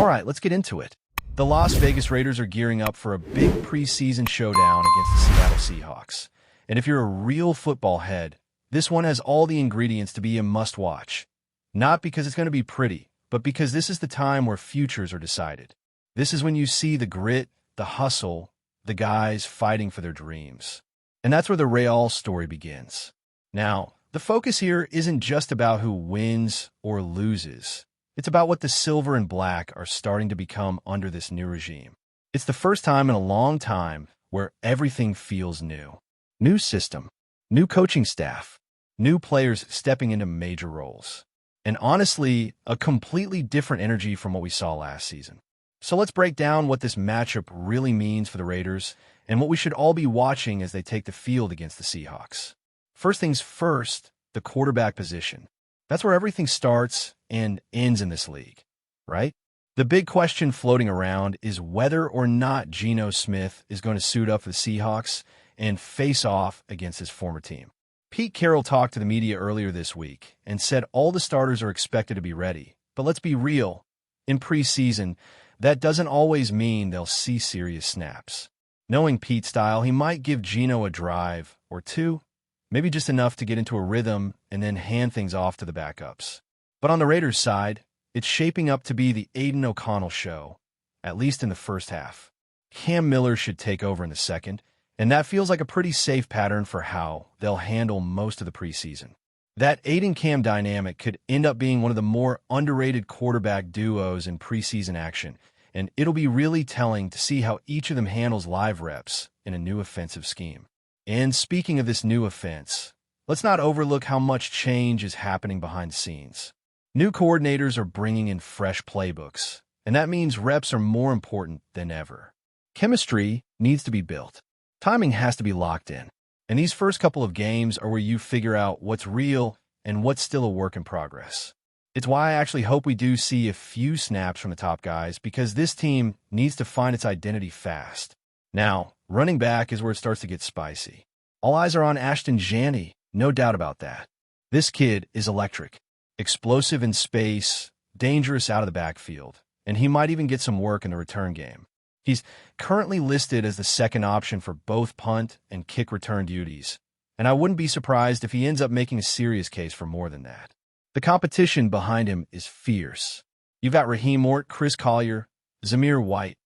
All right, let's get into it. The Las Vegas Raiders are gearing up for a big preseason showdown against the Seattle Seahawks. And if you're a real football head, this one has all the ingredients to be a must-watch. Not because it's going to be pretty, but because this is the time where futures are decided. This is when you see the grit, the hustle, the guys fighting for their dreams. And that's where the Real story begins. Now, the focus here isn't just about who wins or loses. It's about what the silver and black are starting to become under this new regime. It's the first time in a long time where everything feels new. New system, new coaching staff, new players stepping into major roles. And honestly, a completely different energy from what we saw last season. So let's break down what this matchup really means for the Raiders and what we should all be watching as they take the field against the Seahawks. First things first, the quarterback position. That's where everything starts and ends in this league, right? The big question floating around is whether or not Geno Smith is going to suit up for the Seahawks and face off against his former team. Pete Carroll talked to the media earlier this week and said all the starters are expected to be ready. But let's be real, in preseason, that doesn't always mean they'll see serious snaps. Knowing Pete's style, he might give Geno a drive or two, maybe just enough to get into a rhythm and then hand things off to the backups. But on the Raiders' side, it's shaping up to be the Aiden O'Connell show, at least in the first half. Cam Miller should take over in the second, and that feels like a pretty safe pattern for how they'll handle most of the preseason. That Aiden-Cam dynamic could end up being one of the more underrated quarterback duos in preseason action, and it'll be really telling to see how each of them handles live reps in a new offensive scheme. And speaking of this new offense, let's not overlook how much change is happening behind the scenes. New coordinators are bringing in fresh playbooks, and that means reps are more important than ever. Chemistry needs to be built. Timing has to be locked in. And these first couple of games are where you figure out what's real and what's still a work in progress. It's why I actually hope we do see a few snaps from the top guys, because this team needs to find its identity fast. Now, running back is where it starts to get spicy. All eyes are on Ashton Janney, no doubt about that. This kid is electric, explosive in space, dangerous out of the backfield, and he might even get some work in the return game. He's currently listed as the second option for both punt and kick return duties, and I wouldn't be surprised if he ends up making a serious case for more than that. The competition behind him is fierce. You've got Raheem Mort, Chris Collier, Zamir White,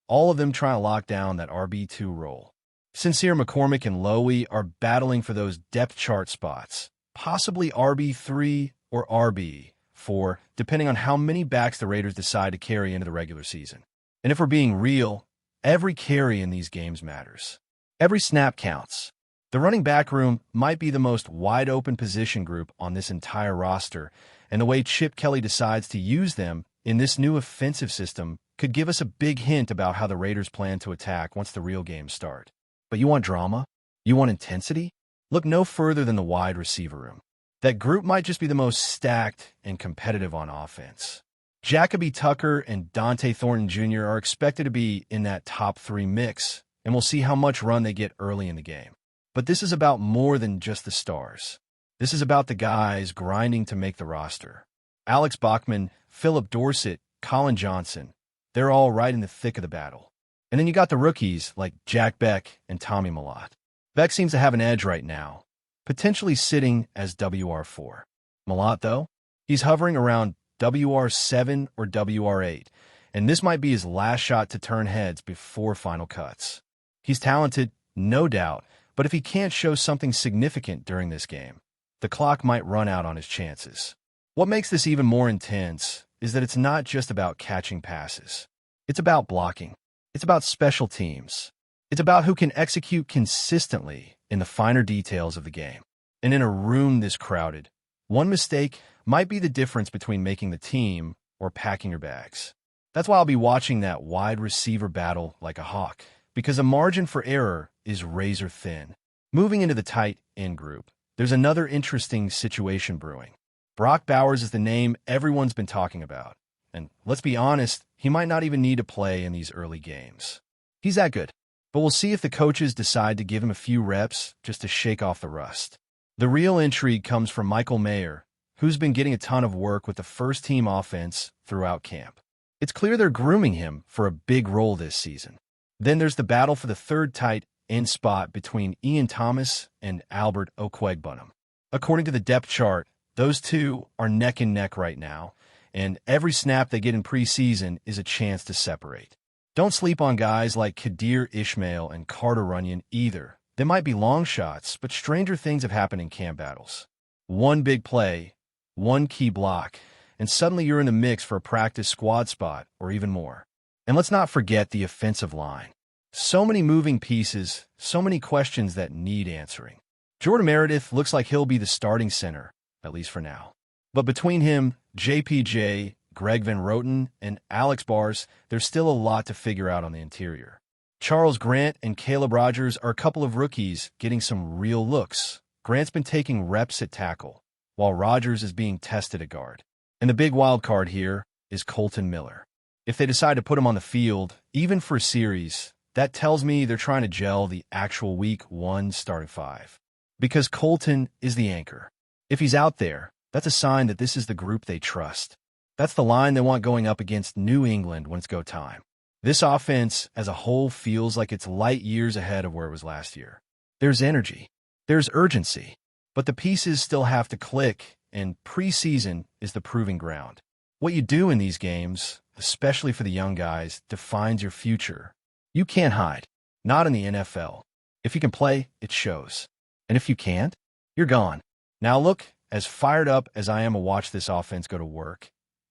all of them trying to lock down that RB2 role. Sincere McCormick and Lowy are battling for those depth chart spots, possibly RB3 or RB4, depending on how many backs the Raiders decide to carry into the regular season. And if we're being real, every carry in these games matters. Every snap counts. The running back room might be the most wide-open position group on this entire roster, and the way Chip Kelly decides to use them in this new offensive system could give us a big hint about how the Raiders plan to attack once the real games start. But you want drama? You want intensity? Look no further than the wide receiver room. That group might just be the most stacked and competitive on offense. Jacoby Tucker and Dante Thornton Jr. are expected to be in that top 3 mix, and we'll see how much run they get early in the game. But this is about more than just the stars. This is about the guys grinding to make the roster. Alex Bachman, Philip Dorsett, Colin Johnson, they're all right in the thick of the battle. And then you got the rookies like Jack Beck and Tommy Mellott. Beck seems to have an edge right now, potentially sitting as WR4. Mellott, though, he's hovering around WR7 or WR8, and this might be his last shot to turn heads before final cuts. He's talented, no doubt, but if he can't show something significant during this game, the clock might run out on his chances. What makes this even more intense is that it's not just about catching passes. It's about blocking. It's about special teams. It's about who can execute consistently in the finer details of the game. And in a room this crowded, one mistake might be the difference between making the team or packing your bags. That's why I'll be watching that wide receiver battle like a hawk, because the margin for error is razor thin. Moving into the tight end group, there's another interesting situation brewing. Brock Bowers is the name everyone's been talking about, and let's be honest, he might not even need to play in these early games. He's that good, but we'll see if the coaches decide to give him a few reps just to shake off the rust. The real intrigue comes from Michael Mayer, who's been getting a ton of work with the first-team offense throughout camp. It's clear they're grooming him for a big role this season. Then there's the battle for the third tight end spot between Ian Thomas and Albert Okwuegbunam. According to the depth chart, those two are neck and neck right now, and every snap they get in preseason is a chance to separate. Don't sleep on guys like Kadir Ishmael and Carter Runyon either. They might be long shots, but stranger things have happened in camp battles. One big play, one key block, and suddenly you're in the mix for a practice squad spot or even more. And let's not forget the offensive line. So many moving pieces, so many questions that need answering. Jordan Meredith looks like he'll be the starting center, at least for now. But between him, JPJ, Greg Van Roten, and Alex Bars, there's still a lot to figure out on the interior. Charles Grant and Caleb Rogers are a couple of rookies getting some real looks. Grant's been taking reps at tackle, while Rogers is being tested at guard. And the big wild card here is Colton Miller. If they decide to put him on the field, even for a series, that tells me they're trying to gel the actual Week 1 starting five. Because Colton is the anchor. If he's out there, that's a sign that this is the group they trust. That's the line they want going up against New England when it's go time. This offense as a whole feels like it's light years ahead of where it was last year. There's energy. There's urgency. But the pieces still have to click, and preseason is the proving ground. What you do in these games, especially for the young guys, defines your future. You can't hide. Not in the NFL. If you can play, it shows. And if you can't, you're gone. Now look, as fired up as I am to watch this offense go to work,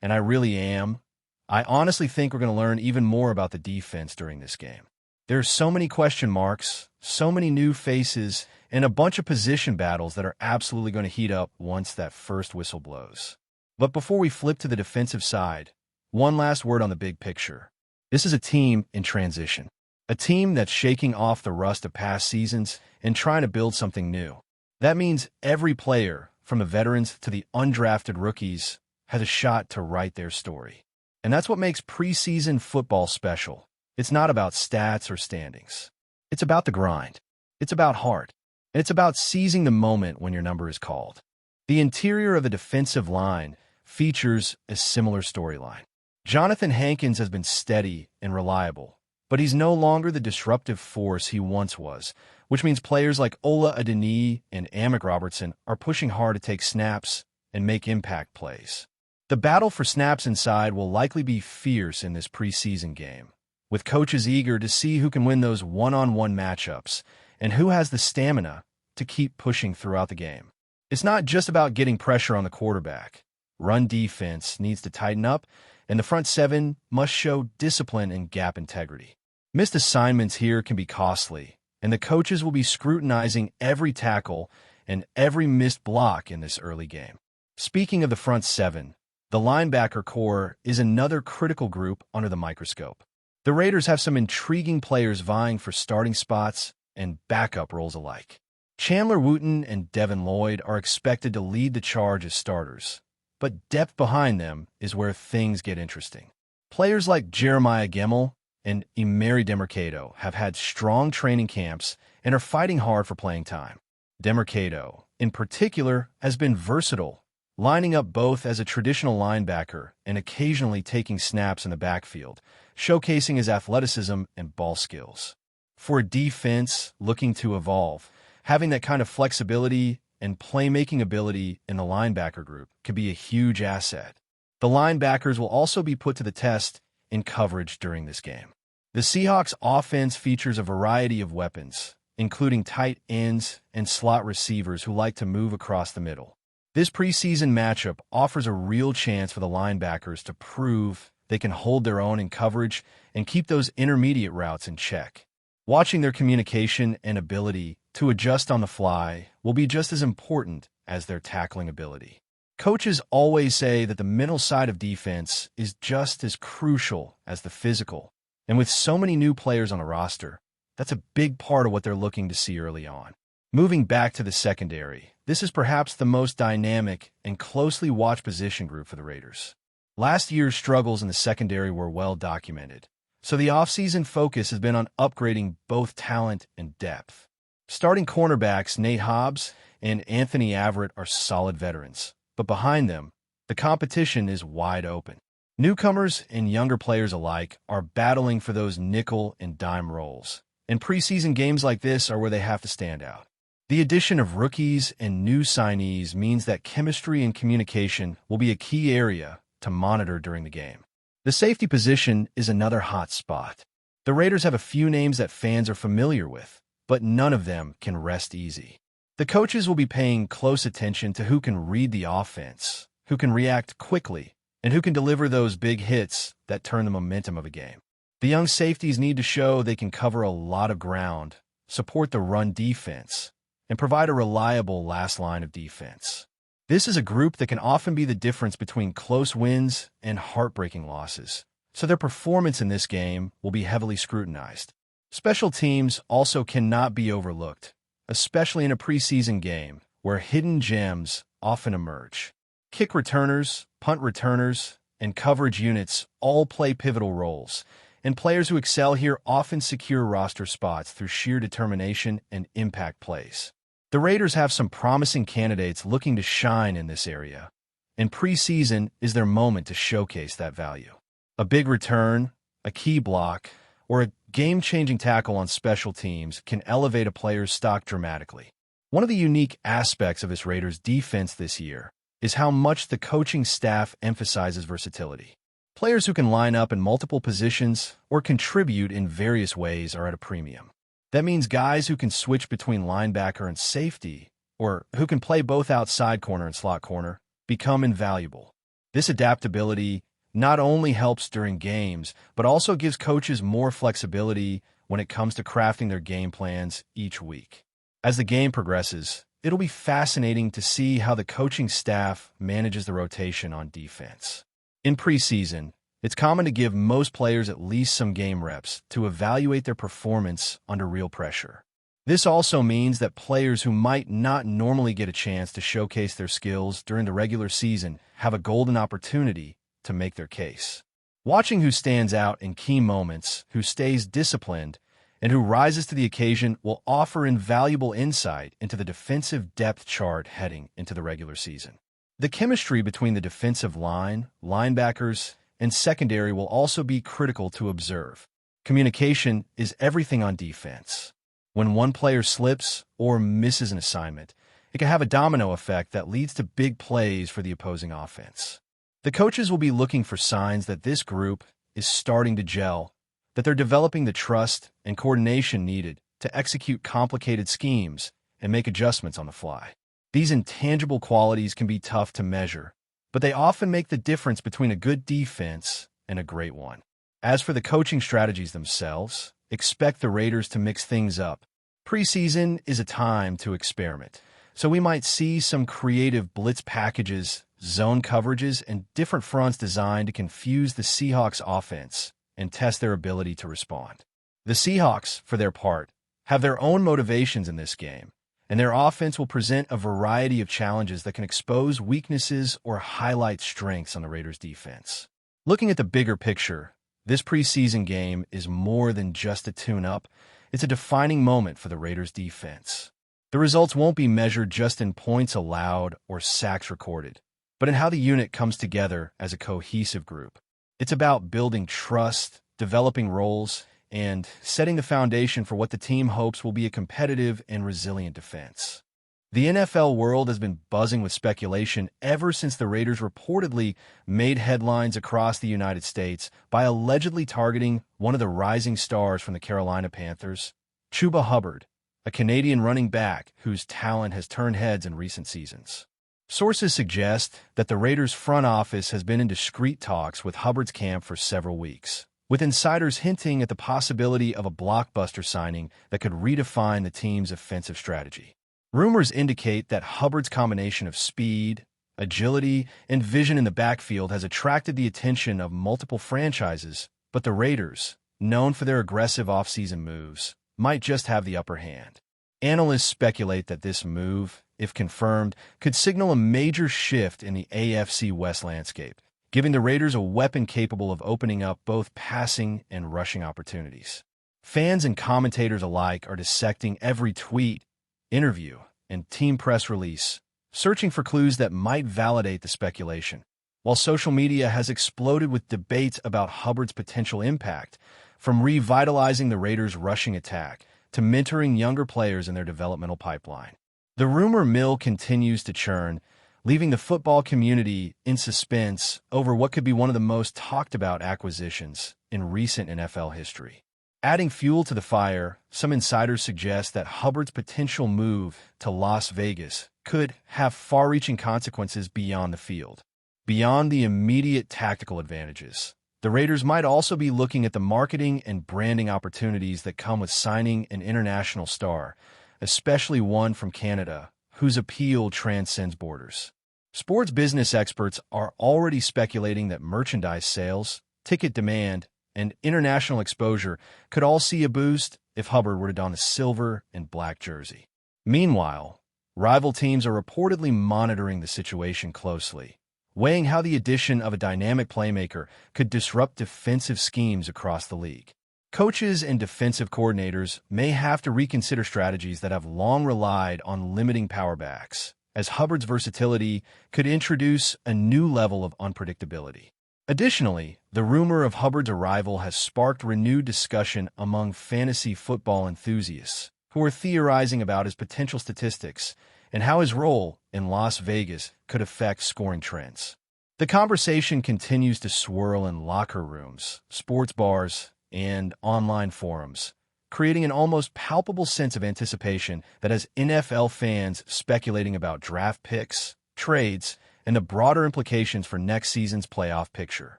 and I really am, I honestly think we're going to learn even more about the defense during this game. There's so many question marks, so many new faces, and a bunch of position battles that are absolutely going to heat up once that first whistle blows. But before we flip to the defensive side, one last word on the big picture. This is a team in transition. A team that's shaking off the rust of past seasons and trying to build something new. That means every player, from the veterans to the undrafted rookies, has a shot to write their story. And that's what makes preseason football special. It's not about stats or standings. It's about the grind. It's about heart. And it's about seizing the moment when your number is called. The interior of the defensive line features a similar storyline. Jonathan Hankins has been steady and reliable, but he's no longer the disruptive force he once was, which means players like Ola Adeniyi and Amick Robertson are pushing hard to take snaps and make impact plays. The battle for snaps inside will likely be fierce in this preseason game, with coaches eager to see who can win those one-on-one matchups and who has the stamina to keep pushing throughout the game. It's not just about getting pressure on the quarterback. Run defense needs to tighten up, and the front seven must show discipline and gap integrity. Missed assignments here can be costly, and the coaches will be scrutinizing every tackle and every missed block in this early game. Speaking of the front seven, the linebacker core is another critical group under the microscope. The Raiders have some intriguing players vying for starting spots and backup roles alike. Chandler Wooten and Devin Lloyd are expected to lead the charge as starters, but depth behind them is where things get interesting. Players like Jeremiah Gemmel and Emery Demercado have had strong training camps and are fighting hard for playing time. Demercado, in particular, has been versatile, lining up both as a traditional linebacker and occasionally taking snaps in the backfield, showcasing his athleticism and ball skills. For a defense looking to evolve, having that kind of flexibility and playmaking ability in the linebacker group could be a huge asset. The linebackers will also be put to the test in coverage during this game. The Seahawks offense features a variety of weapons, including tight ends and slot receivers who like to move across the middle. This preseason matchup offers a real chance for the linebackers to prove they can hold their own in coverage and keep those intermediate routes in check. Watching their communication and ability to adjust on the fly will be just as important as their tackling ability. Coaches always say that the mental side of defense is just as crucial as the physical, and with so many new players on the roster, that's a big part of what they're looking to see early on. Moving back to the secondary, this is perhaps the most dynamic and closely watched position group for the Raiders. Last year's struggles in the secondary were well documented, so the offseason focus has been on upgrading both talent and depth. Starting cornerbacks Nate Hobbs and Anthony Averett are solid veterans, but behind them, the competition is wide open. Newcomers and younger players alike are battling for those nickel and dime roles, and preseason games like this are where they have to stand out. The addition of rookies and new signees means that chemistry and communication will be a key area to monitor during the game. The safety position is another hot spot. The Raiders have a few names that fans are familiar with, but none of them can rest easy. The coaches will be paying close attention to who can read the offense, who can react quickly, and who can deliver those big hits that turn the momentum of a game. The young safeties need to show they can cover a lot of ground, support the run defense, and provide a reliable last line of defense. This is a group that can often be the difference between close wins and heartbreaking losses, so their performance in this game will be heavily scrutinized. Special teams also cannot be overlooked, especially in a preseason game where hidden gems often emerge. Kick returners, punt returners, and coverage units all play pivotal roles, and players who excel here often secure roster spots through sheer determination and impact plays. The Raiders have some promising candidates looking to shine in this area, and preseason is their moment to showcase that value. A big return, a key block, or a game-changing tackle on special teams can elevate a player's stock dramatically. One of the unique aspects of this Raiders defense this year is how much the coaching staff emphasizes versatility. Players who can line up in multiple positions or contribute in various ways are at a premium. That means guys who can switch between linebacker and safety, or who can play both outside corner and slot corner, become invaluable. This adaptability not only helps during games, but also gives coaches more flexibility when it comes to crafting their game plans each week. As the game progresses, it'll be fascinating to see how the coaching staff manages the rotation on defense. In preseason, it's common to give most players at least some game reps to evaluate their performance under real pressure. This also means that players who might not normally get a chance to showcase their skills during the regular season have a golden opportunity to make their case. Watching who stands out in key moments, who stays disciplined, and who rises to the occasion will offer invaluable insight into the defensive depth chart heading into the regular season. The chemistry between the defensive line, linebackers, and secondary will also be critical to observe. Communication is everything on defense. When one player slips or misses an assignment, it can have a domino effect that leads to big plays for the opposing offense. The coaches will be looking for signs that this group is starting to gel, that they're developing the trust and coordination needed to execute complicated schemes and make adjustments on the fly. These intangible qualities can be tough to measure, but they often make the difference between a good defense and a great one. As for the coaching strategies themselves, expect the Raiders to mix things up. Preseason is a time to experiment, so we might see some creative blitz packages, zone coverages, and different fronts designed to confuse the Seahawks offense and test their ability to respond. The Seahawks, for their part, have their own motivations in this game, and their offense will present a variety of challenges that can expose weaknesses or highlight strengths on the Raiders' defense. Looking at the bigger picture, this preseason game is more than just a tune-up. It's a defining moment for the Raiders' defense. The results won't be measured just in points allowed or sacks recorded, but in how the unit comes together as a cohesive group. It's about building trust, developing roles, and setting the foundation for what the team hopes will be a competitive and resilient defense. The NFL world has been buzzing with speculation ever since the Raiders reportedly made headlines across the United States by allegedly targeting one of the rising stars from the Carolina Panthers, CHUBA Hubbard, a Canadian running back whose talent has turned heads in recent seasons. Sources suggest that the Raiders' front office has been in discreet talks with Hubbard's camp for several weeks, with insiders hinting at the possibility of a blockbuster signing that could redefine the team's offensive strategy. Rumors indicate that Hubbard's combination of speed, agility, and vision in the backfield has attracted the attention of multiple franchises, but the Raiders, known for their aggressive offseason moves, might just have the upper hand. Analysts speculate that this move, if confirmed, could signal a major shift in the AFC West landscape, giving the Raiders a weapon capable of opening up both passing and rushing opportunities. Fans and commentators alike are dissecting every tweet, interview, and team press release, searching for clues that might validate the speculation. While social media has exploded with debates about Hubbard's potential impact, from revitalizing the Raiders' rushing attack to mentoring younger players in their developmental pipeline, the rumor mill continues to churn, leaving the football community in suspense over what could be one of the most talked about acquisitions in recent NFL history. Adding fuel to the fire, some insiders suggest that Hubbard's potential move to Las Vegas could have far-reaching consequences beyond the field. Beyond the immediate tactical advantages, the Raiders might also be looking at the marketing and branding opportunities that come with signing an international star, especially one from Canada, whose appeal transcends borders. Sports business experts are already speculating that merchandise sales, ticket demand, and international exposure could all see a boost if Hubbard were to don a silver and black jersey. Meanwhile, rival teams are reportedly monitoring the situation closely, weighing how the addition of a dynamic playmaker could disrupt defensive schemes across the league. Coaches and defensive coordinators may have to reconsider strategies that have long relied on limiting power backs, as Hubbard's versatility could introduce a new level of unpredictability. Additionally, the rumor of Hubbard's arrival has sparked renewed discussion among fantasy football enthusiasts, who are theorizing about his potential statistics and how his role in Las Vegas could affect scoring trends. The conversation continues to swirl in locker rooms, sports bars, and online forums, creating an almost palpable sense of anticipation that has NFL fans speculating about draft picks, trades, and the broader implications for next season's playoff picture.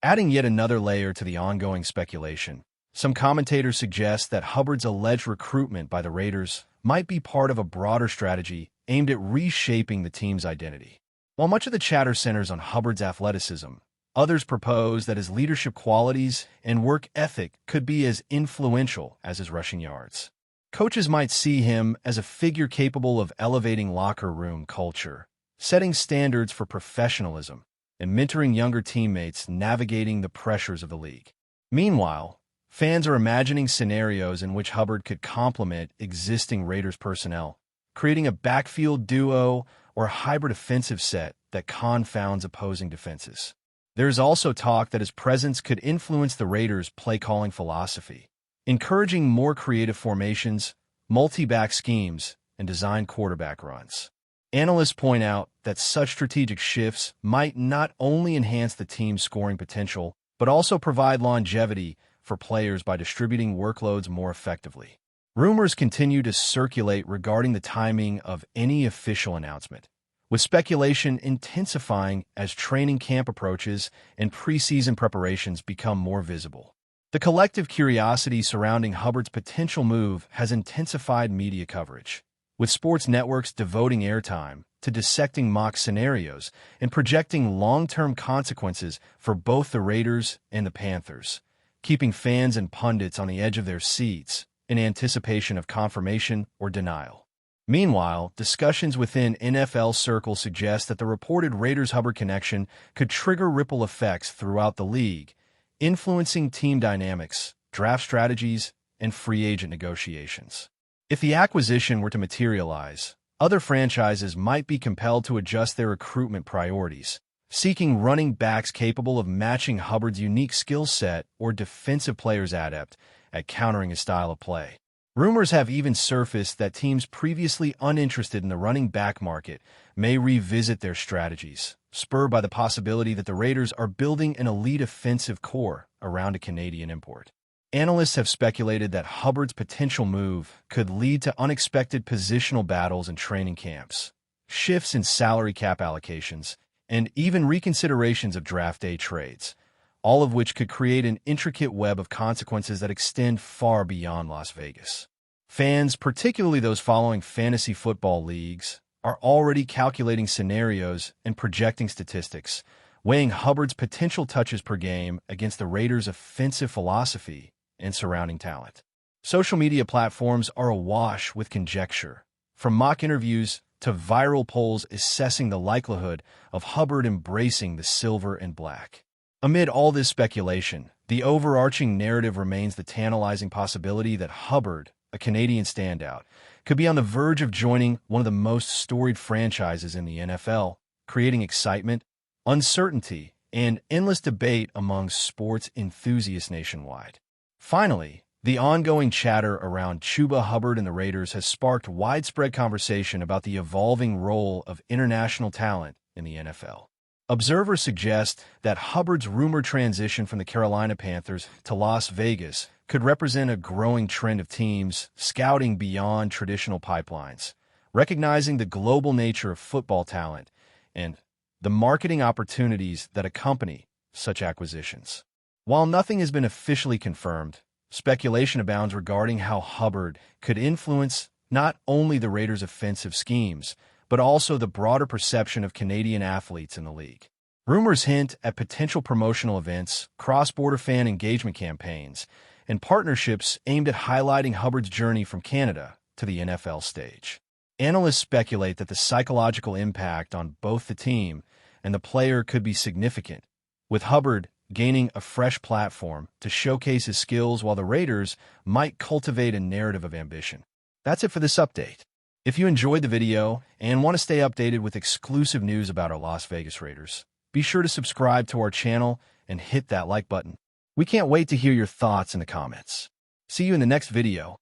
Adding yet another layer to the ongoing speculation, some commentators suggest that Hubbard's alleged recruitment by the Raiders might be part of a broader strategy aimed at reshaping the team's identity. While much of the chatter centers on Hubbard's athleticism, others propose that his leadership qualities and work ethic could be as influential as his rushing yards. Coaches might see him as a figure capable of elevating locker room culture, setting standards for professionalism, and mentoring younger teammates navigating the pressures of the league. Meanwhile, fans are imagining scenarios in which Hubbard could complement existing Raiders personnel, creating a backfield duo or a hybrid offensive set that confounds opposing defenses. There is also talk that his presence could influence the Raiders' play-calling philosophy, encouraging more creative formations, multi-back schemes, and design quarterback runs. Analysts point out that such strategic shifts might not only enhance the team's scoring potential, but also provide longevity for players by distributing workloads more effectively. Rumors continue to circulate regarding the timing of any official announcement, with speculation intensifying as training camp approaches and preseason preparations become more visible. The collective curiosity surrounding Hubbard's potential move has intensified media coverage, with sports networks devoting airtime to dissecting mock scenarios and projecting long-term consequences for both the Raiders and the Panthers, keeping fans and pundits on the edge of their seats in anticipation of confirmation or denial. Meanwhile, discussions within NFL circles suggest that the reported Raiders-Hubbard connection could trigger ripple effects throughout the league, influencing team dynamics, draft strategies, and free agent negotiations. If the acquisition were to materialize, other franchises might be compelled to adjust their recruitment priorities, seeking running backs capable of matching Hubbard's unique skill set or defensive players adept at countering his style of play. Rumors have even surfaced that teams previously uninterested in the running back market may revisit their strategies, spurred by the possibility that the Raiders are building an elite offensive core around a Canadian import. Analysts have speculated that Hubbard's potential move could lead to unexpected positional battles in training camps, shifts in salary cap allocations, and even reconsiderations of draft day trades, all of which could create an intricate web of consequences that extend far beyond Las Vegas. Fans, particularly those following fantasy football leagues, are already calculating scenarios and projecting statistics, weighing Hubbard's potential touches per game against the Raiders' offensive philosophy and surrounding talent. Social media platforms are awash with conjecture, from mock interviews to viral polls assessing the likelihood of Hubbard embracing the silver and black. Amid all this speculation, the overarching narrative remains the tantalizing possibility that Hubbard, a Canadian standout, could be on the verge of joining one of the most storied franchises in the NFL, creating excitement, uncertainty, and endless debate among sports enthusiasts nationwide. Finally, the ongoing chatter around Chuba Hubbard and the Raiders has sparked widespread conversation about the evolving role of international talent in the NFL. Observers suggest that Hubbard's rumored transition from the Carolina Panthers to Las Vegas could represent a growing trend of teams scouting beyond traditional pipelines, recognizing the global nature of football talent and the marketing opportunities that accompany such acquisitions. While nothing has been officially confirmed, speculation abounds regarding how Hubbard could influence not only the Raiders' offensive schemes, but also the broader perception of Canadian athletes in the league. Rumors hint at potential promotional events, cross-border fan engagement campaigns, and partnerships aimed at highlighting Hubbard's journey from Canada to the NFL stage. Analysts speculate that the psychological impact on both the team and the player could be significant, with Hubbard gaining a fresh platform to showcase his skills while the Raiders might cultivate a narrative of ambition. That's it for this update. If you enjoyed the video and want to stay updated with exclusive news about our Las Vegas Raiders, be sure to subscribe to our channel and hit that like button. We can't wait to hear your thoughts in the comments. See you in the next video.